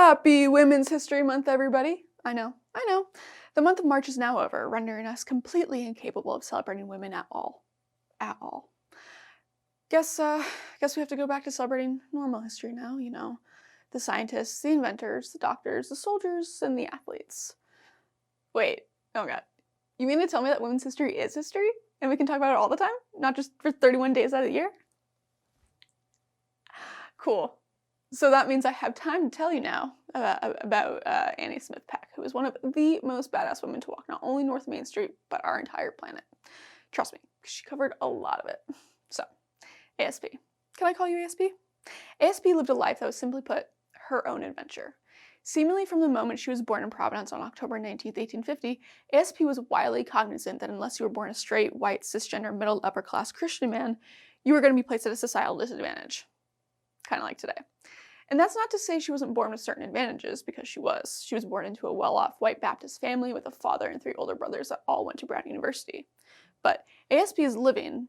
Happy Women's History Month, everybody. I know. The month of March is now over, rendering us completely incapable of celebrating women at all. Guess we have to go back to celebrating normal history now, you know. The scientists, the inventors, the doctors, the soldiers, and the athletes. Wait, oh god. You mean to tell me that women's history is history? And we can talk about it all the time? Not just for 31 days out of the year? Cool. So that means I have time to tell you now about Annie Smith Peck, who is one of the most badass women to walk not only North Main Street, but our entire planet. Trust me, because she covered a lot of it. So, ASP. Can I call you ASP? ASP lived a life that was, simply put, her own adventure. Seemingly from the moment she was born in Providence on October 19th, 1850, ASP was widely cognizant that unless you were born a straight, white, cisgender, middle, upper-class Christian man, you were going to be placed at a societal disadvantage. Kind of like today. And that's not to say she wasn't born with certain advantages, because she was. She was born into a well-off white Baptist family with a father and 3 older brothers that all went to Brown University. But ASP is living,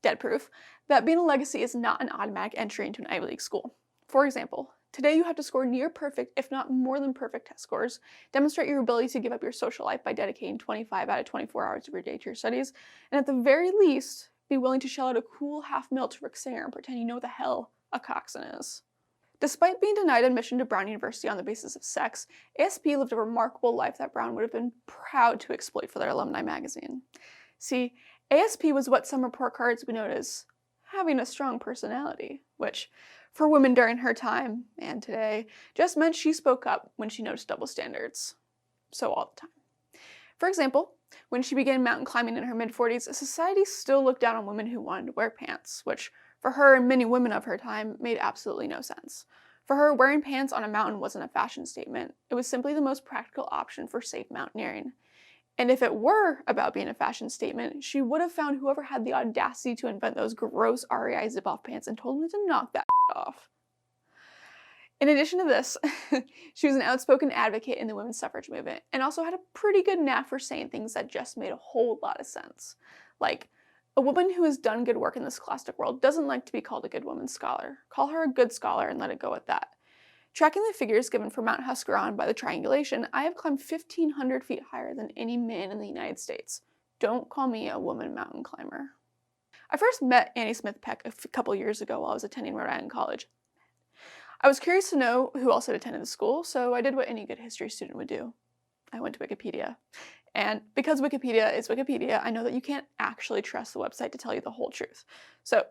dead proof, that being a legacy is not an automatic entry into an Ivy League school. For example, today you have to score near perfect, if not more than perfect test scores, demonstrate your ability to give up your social life by dedicating 25 out of 24 hours of your day to your studies, and at the very least, be willing to shell out a cool half mil to Rick Singer and pretend you know what the hell a coxswain is. Despite being denied admission to Brown University on the basis of sex, ASP lived a remarkable life that Brown would have been proud to exploit for their alumni magazine. See, ASP was what some report cards would note as having a strong personality, which, for women during her time, and today, just meant she spoke up when she noticed double standards. So all the time. For example, when she began mountain climbing in her mid-40s, society still looked down on women who wanted to wear pants, which, for her and many women of her time, made absolutely no sense. For her, wearing pants on a mountain wasn't a fashion statement. It was simply the most practical option for safe mountaineering. And if it were about being a fashion statement, she would have found whoever had the audacity to invent those gross REI zip-off pants and told them to knock that off. In addition to this, she was an outspoken advocate in the women's suffrage movement, and also had a pretty good knack for saying things that just made a whole lot of sense. Like, a woman who has done good work in the scholastic world doesn't like to be called a good woman scholar. Call her a good scholar and let it go at that. Tracking the figures given for Mount Huscarron by the triangulation, I have climbed 1,500 feet higher than any man in the United States. Don't call me a woman mountain climber. I first met Annie Smith Peck a couple years ago while I was attending Rhode Island College. I was curious to know who else had attended the school, so I did what any good history student would do. I went to Wikipedia. And because Wikipedia is Wikipedia, I know that you can't actually trust the website to tell you the whole truth. So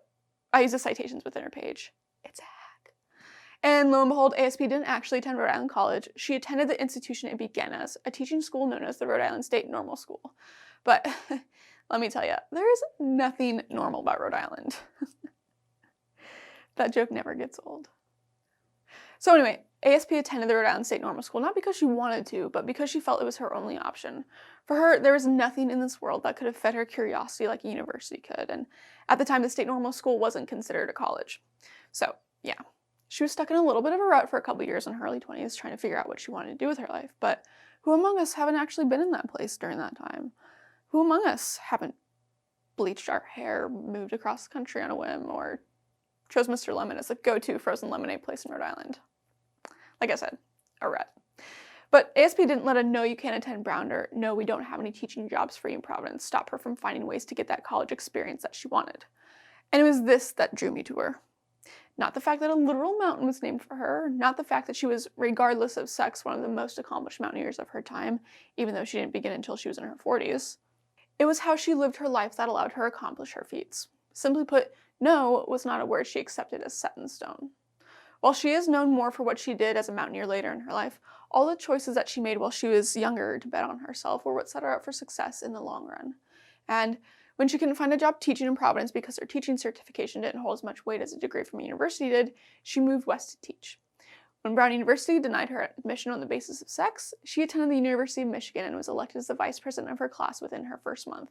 I use the citations within her page. It's a hack. And lo and behold, ASP didn't actually attend Rhode Island College. She attended the institution it began as, a teaching school known as the Rhode Island State Normal School. But let me tell you, there is nothing normal about Rhode Island. That joke never gets old. So anyway, ASP attended the Rhode Island State Normal School, not because she wanted to, but because she felt it was her only option. For her, there was nothing in this world that could have fed her curiosity like a university could, and at the time, the State Normal School wasn't considered a college. So, yeah. She was stuck in a little bit of a rut for a couple years in her early 20s, trying to figure out what she wanted to do with her life, but who among us haven't actually been in that place during that time? Who among us haven't bleached our hair, moved across the country on a whim, or chose Mr. Lemon as the go-to frozen lemonade place in Rhode Island? Like I said, a rut. But ASP didn't let a no you can't attend Brown or no we don't have any teaching jobs for you in Providence stop her from finding ways to get that college experience that she wanted. And it was this that drew me to her. Not the fact that a literal mountain was named for her, not the fact that she was, regardless of sex, one of the most accomplished mountaineers of her time, even though she didn't begin until she was in her 40s. It was how she lived her life that allowed her to accomplish her feats. Simply put, no was not a word she accepted as set in stone. While she is known more for what she did as a mountaineer later in her life, all the choices that she made while she was younger to bet on herself were what set her up for success in the long run. And when she couldn't find a job teaching in Providence because her teaching certification didn't hold as much weight as a degree from a university did, she moved west to teach. When Brown University denied her admission on the basis of sex, she attended the University of Michigan and was elected as the vice president of her class within her first month.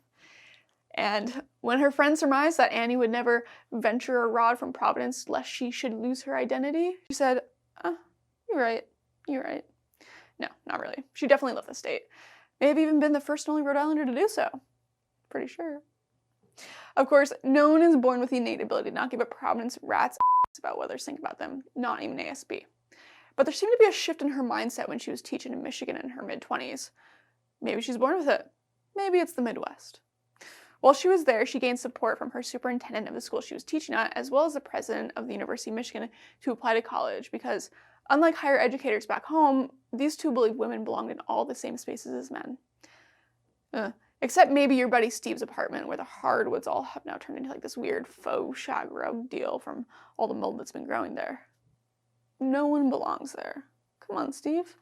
And when her friends surmised that Annie would never venture a rod from Providence lest she should lose her identity, she said, you're right. No, not really. She definitely left the state. May have even been the first and only Rhode Islander to do so. Pretty sure. Of course, no one is born with the innate ability to not give a Providence rat's ass about what others think about them, not even ASP. But there seemed to be a shift in her mindset when she was teaching in Michigan in her mid-20s. Maybe she's born with it. Maybe it's the Midwest. While she was there, she gained support from her superintendent of the school she was teaching at, as well as the president of the University of Michigan, to apply to college because, unlike higher educators back home, these two believe women belonged in all the same spaces as men. Except maybe your buddy Steve's apartment, where the hardwoods all have now turned into like this weird faux shag rug deal from all the mold that's been growing there. No one belongs there. Come on, Steve.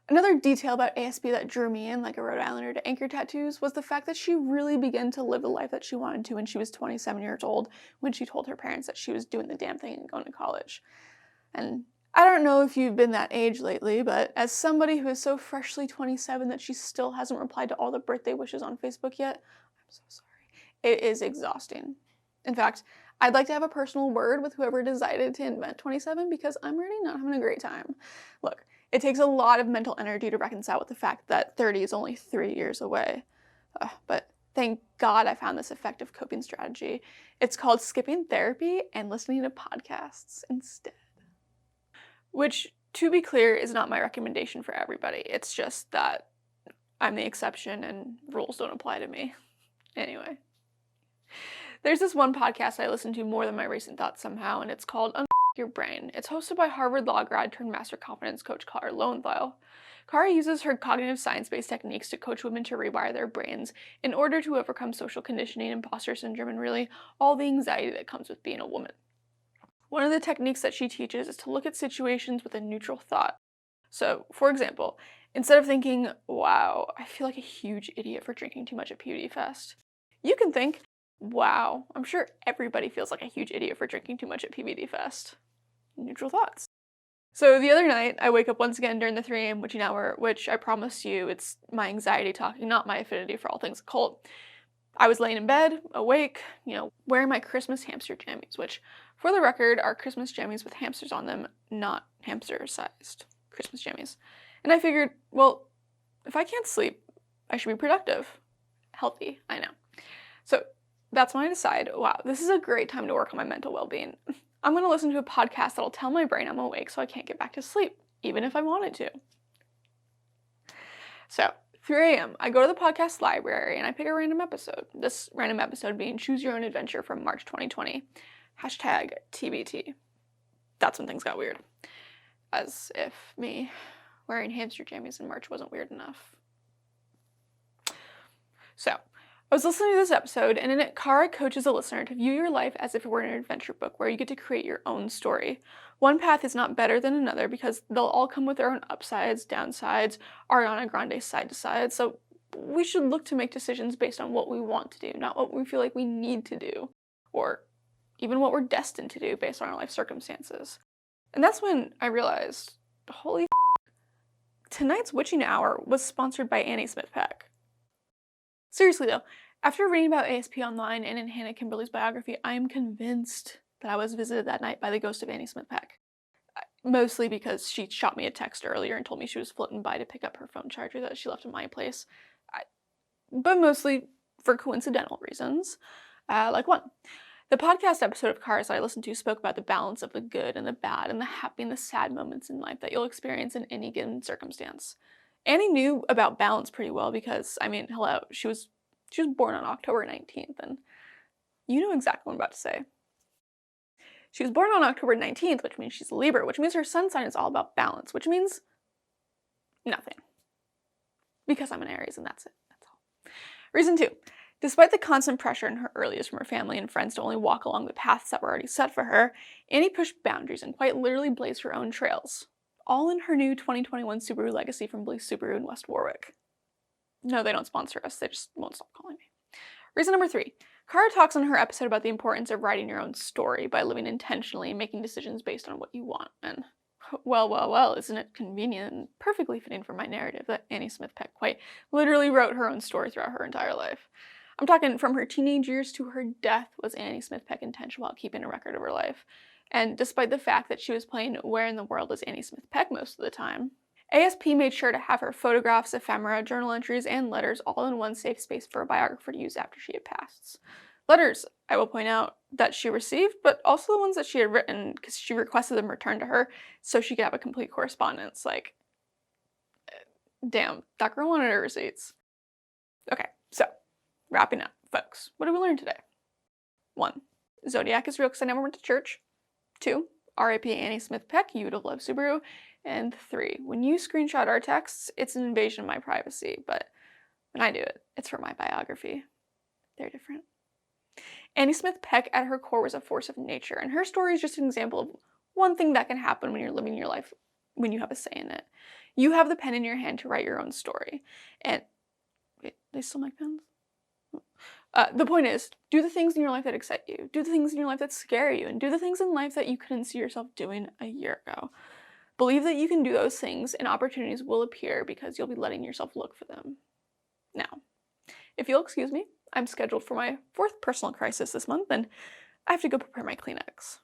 Another detail about ASP that drew me in like a Rhode Islander to anchor tattoos was the fact that she really began to live the life that she wanted to when she was 27 years old, when she told her parents that she was doing the damn thing and going to college. And I don't know if you've been that age lately, but as somebody who is so freshly 27 that she still hasn't replied to all the birthday wishes on Facebook yet, I'm so sorry. It is exhausting. In fact, I'd like to have a personal word with whoever decided to invent 27 because I'm really not having a great time. Look, it takes a lot of mental energy to reconcile with the fact that 30 is only 3 years away. But thank God I found this effective coping strategy. It's called skipping therapy and listening to podcasts instead. Which, to be clear, is not my recommendation for everybody. It's just that I'm the exception and rules don't apply to me. Anyway. There's this one podcast I listen to more than my recent thoughts somehow, and it's called Your Brain. It's hosted by Harvard law grad turned master confidence coach Kara Lowenthal. Kara uses her cognitive science-based techniques to coach women to rewire their brains in order to overcome social conditioning, imposter syndrome, and really all the anxiety that comes with being a woman. One of the techniques that she teaches is to look at situations with a neutral thought. So, for example, instead of thinking, wow, I feel like a huge idiot for drinking too much at Beauty Fest, you can think, wow, I'm sure everybody feels like a huge idiot for drinking too much at PVD Fest. Neutral thoughts. So the other night, I wake up once again during the 3 a.m. witching hour, which I promise you, it's my anxiety talking, not my affinity for all things occult. I was laying in bed, awake, wearing my Christmas hamster jammies, which, for the record, are Christmas jammies with hamsters on them, not hamster-sized Christmas jammies. And I figured, well, if I can't sleep, I should be productive. Healthy, I know. So that's when I decide, wow, this is a great time to work on my mental well-being. I'm going to listen to a podcast that'll tell my brain I'm awake so I can't get back to sleep, even if I wanted to. So, 3 a.m., I go to the podcast library and I pick a random episode. This random episode being Choose Your Own Adventure from March 2020. Hashtag TBT. That's when things got weird. As if me wearing hamster jammies in March wasn't weird enough. So, I was listening to this episode, and in it, Kara coaches a listener to view your life as if it were an adventure book where you get to create your own story. One path is not better than another because they'll all come with their own upsides, downsides, Ariana Grande side to side, so we should look to make decisions based on what we want to do, not what we feel like we need to do, or even what we're destined to do based on our life circumstances. And that's when I realized, holy tonight's witching hour was sponsored by Annie Smith Peck. Seriously though, after reading about ASP online and in Hannah Kimberly's biography, I am convinced that I was visited that night by the ghost of Annie Smith Peck. Mostly because she shot me a text earlier and told me she was floating by to pick up her phone charger that she left in my place. But mostly for coincidental reasons. Like one. The podcast episode of Cars that I listened to spoke about the balance of the good and the bad and the happy and the sad moments in life that you'll experience in any given circumstance. Annie knew about balance pretty well because, hello, she was born on October 19th, and you know exactly what I'm about to say. She was born on October 19th, which means she's a Libra, which means her sun sign is all about balance, which means nothing. Because I'm an Aries, and that's it. That's all. Reason 2. Despite the constant pressure in her early years from her family and friends to only walk along the paths that were already set for her, Annie pushed boundaries and quite literally blazed her own trails. All in her new 2021 Subaru Legacy from Bliss Subaru in West Warwick. No, they don't sponsor us. They just won't stop calling me. Reason number 3. Kara talks in her episode about the importance of writing your own story by living intentionally and making decisions based on what you want. And well, isn't it convenient and perfectly fitting for my narrative that Annie Smith Peck quite literally wrote her own story throughout her entire life. I'm talking from her teenage years to her death was Annie Smith Peck intentional about keeping a record of her life. And despite the fact that she was playing Where in the World is Annie Smith Peck most of the time, ASP made sure to have her photographs, ephemera, journal entries, and letters all in one safe space for a biographer to use after she had passed. Letters I will point out that she received, but also the ones that she had written, because she requested them returned to her so she could have a complete correspondence. Like, damn, that girl wanted her receipts. Okay, so, wrapping up, folks. What did we learn today? 1. Zodiac is real because I never went to church. 2. R.I.P. Annie Smith Peck, you would have loved Subaru. And 3. When you screenshot our texts, it's an invasion of my privacy, but when I do it, it's for my biography. They're different. Annie Smith Peck at her core was a force of nature, and her story is just an example of one thing that can happen when you're living your life when you have a say in it. You have the pen in your hand to write your own story. And wait, they still make pens? The point is, do the things in your life that excite you, do the things in your life that scare you, and do the things in life that you couldn't see yourself doing a year ago. Believe that you can do those things and opportunities will appear because you'll be letting yourself look for them. Now, if you'll excuse me, I'm scheduled for my 4th personal crisis this month, and I have to go prepare my Kleenex.